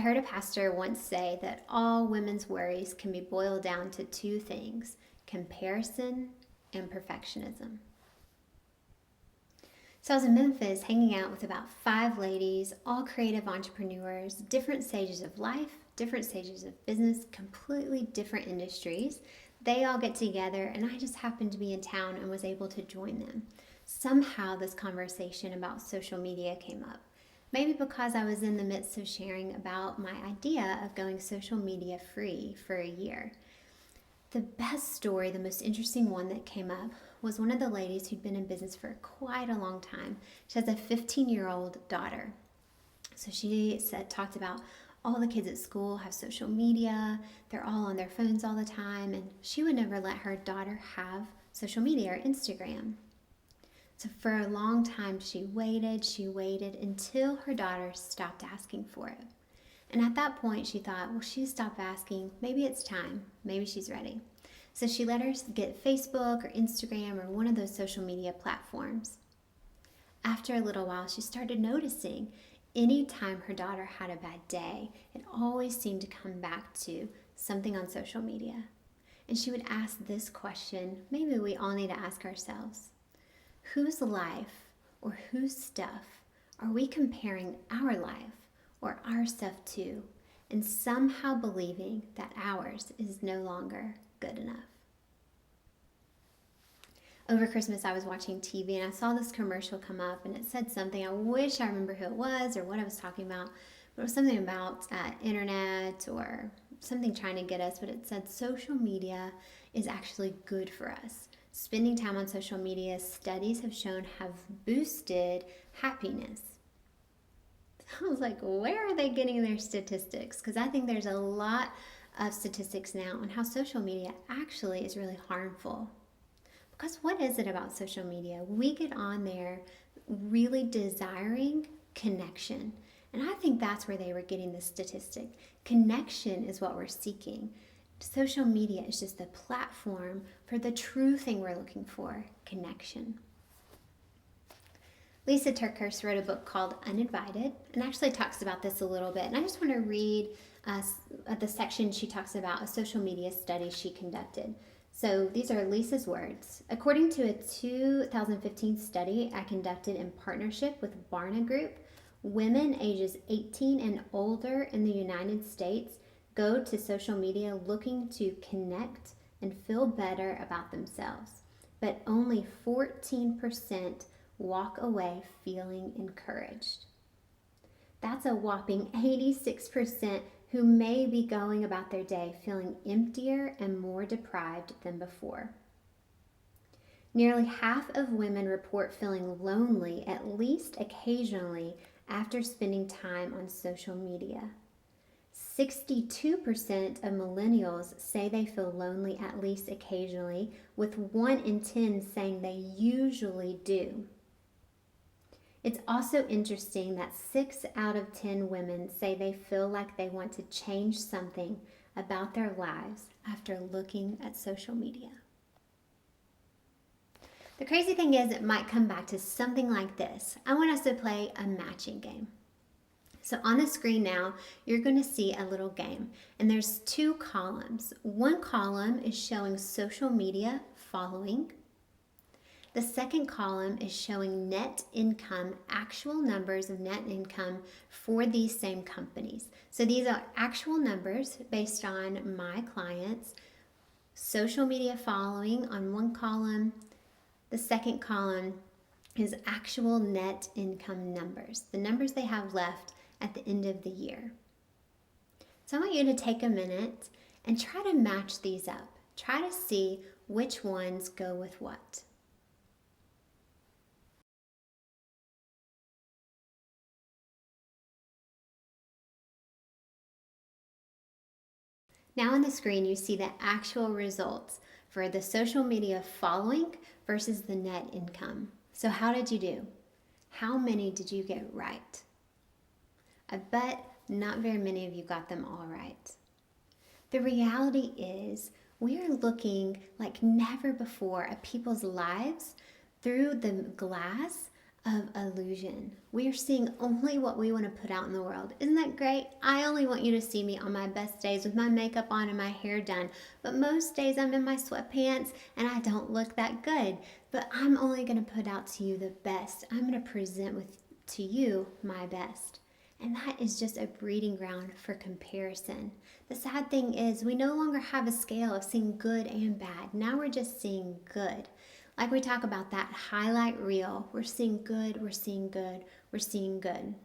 heard a pastor once say that all women's worries can be boiled down to two things: comparison and perfectionism. So I was in Memphis hanging out with about 5 ladies, all creative entrepreneurs, different stages of life, different stages of business, completely different industries. They all get together, and I just happened to be in town and was able to join them. Somehow, this conversation about social media came up. Maybe because I was in the midst of sharing about my idea of going social media free for a year. The best story, the most interesting one that came up, was one of the ladies who'd been in business for quite a long time. She has a 15-year-old daughter. So she talked about all the kids at school have social media, they're all on their phones all the time, and she would never let her daughter have social media or Instagram. So for a long time, she waited until her daughter stopped asking for it. And at that point, she thought, well, she stopped asking. Maybe it's time. Maybe she's ready. So she let her get Facebook or Instagram or one of those social media platforms. After a little while, she started noticing anytime her daughter had a bad day, it always seemed to come back to something on social media. And she would ask this question, maybe we all need to ask ourselves: whose life or whose stuff are we comparing our life or our stuff to, and somehow believing that ours is no longer good enough? Over Christmas, I was watching TV and I saw this commercial come up, and it said something. I wish I remember who it was or what I was talking about, but it was something about internet or something trying to get us, but it said social media is actually good for us. Spending time on social media, studies have shown, have boosted happiness. I was like, where are they getting their statistics? Because I think there's a lot of statistics now on how social media actually is really harmful. Because what is it about social media? We get on there really desiring connection. And I think that's where they were getting this statistic. Connection is what we're seeking. Social media is just the platform for the true thing we're looking for: connection. Lisa TerKeurst wrote a book called Uninvited and actually talks about this a little bit. And I just want to read the section she talks about a social media study she conducted. So these are Lisa's words. According to a 2015 study I conducted in partnership with Barna Group, women ages 18 and older in the United States go to social media looking to connect and feel better about themselves, but only 14% walk away feeling encouraged. That's a whopping 86% who may be going about their day feeling emptier and more deprived than before. Nearly half of women report feeling lonely at least occasionally after spending time on social media. 62% of millennials say they feel lonely at least occasionally, with 1 in 10 saying they usually do. It's also interesting that 6 out of 10 women say they feel like they want to change something about their lives after looking at social media. The crazy thing is, it might come back to something like this. I want us to play a matching game. So on the screen now, you're going to see a little game, and there's 2 columns. One column is showing social media following. The second column is showing net income, actual numbers of net income for these same companies. So these are actual numbers based on my clients. Social media following on one column. The second column is actual net income numbers, the numbers they have left at the end of the year. So I want you to take a minute and try to match these up. Try to see which ones go with what. Now on the screen, you see the actual results for the social media following versus the net income. So how did you do? How many did you get right? I bet not very many of you got them all right. The reality is we are looking like never before at people's lives through the glass of illusion. We are seeing only what we want to put out in the world. Isn't that great? I only want you to see me on my best days with my makeup on and my hair done. But most days I'm in my sweatpants and I don't look that good. But I'm only going to put out to you the best. I'm going to present to you my best. And that is just a breeding ground for comparison. The sad thing is we no longer have a scale of seeing good and bad. Now we're just seeing good. Like we talk about that highlight reel, we're seeing good, we're seeing good, we're seeing good.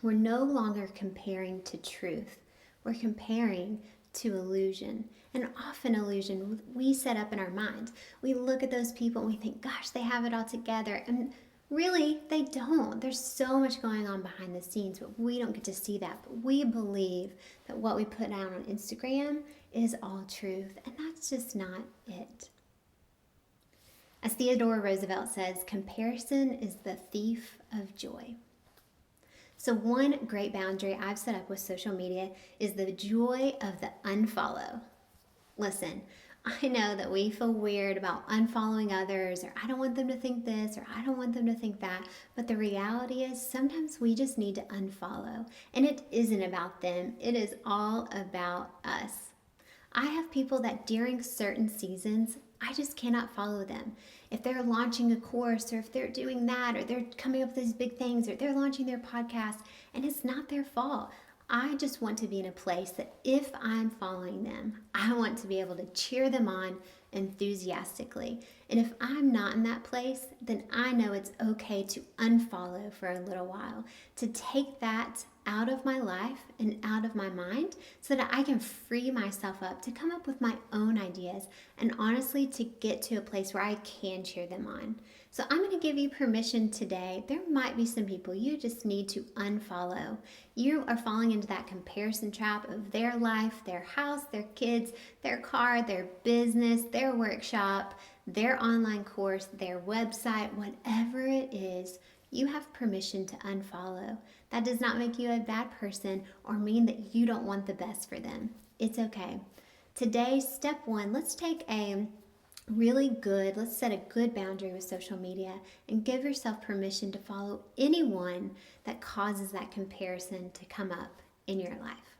We're no longer comparing to truth. We're comparing to illusion. And often illusion we set up in our minds. We look at those people and we think, gosh, they have it all together. And really, they don't. There's so much going on behind the scenes, but we don't get to see that. But we believe that what we put out on Instagram is all truth. And that's just not it. As Theodore Roosevelt says, comparison is the thief of joy. So one great boundary I've set up with social media is the joy of the unfollow. Listen, I know that we feel weird about unfollowing others, or I don't want them to think this, or I don't want them to think that. But the reality is sometimes we just need to unfollow. And it isn't about them. It is all about us. I have people that during certain seasons, I just cannot follow them. If they're launching a course, or if they're doing that, or they're coming up with these big things, or they're launching their podcast, and it's not their fault. I just want to be in a place that if I'm following them, I want to be able to cheer them on enthusiastically. And if I'm not in that place, then I know it's okay to unfollow for a little while, to take that out of my life and out of my mind so that I can free myself up to come up with my own ideas and honestly to get to a place where I can cheer them on. So I'm going to give you permission today. There might be some people you just need to unfollow. You are falling into that comparison trap of their life, their house, their kids, their car, their business, their workshop, their online course, their website, whatever it is. You have permission to unfollow. That does not make you a bad person or mean that you don't want the best for them. It's okay. Today, step one, let's set a good boundary with social media and give yourself permission to follow anyone that causes that comparison to come up in your life.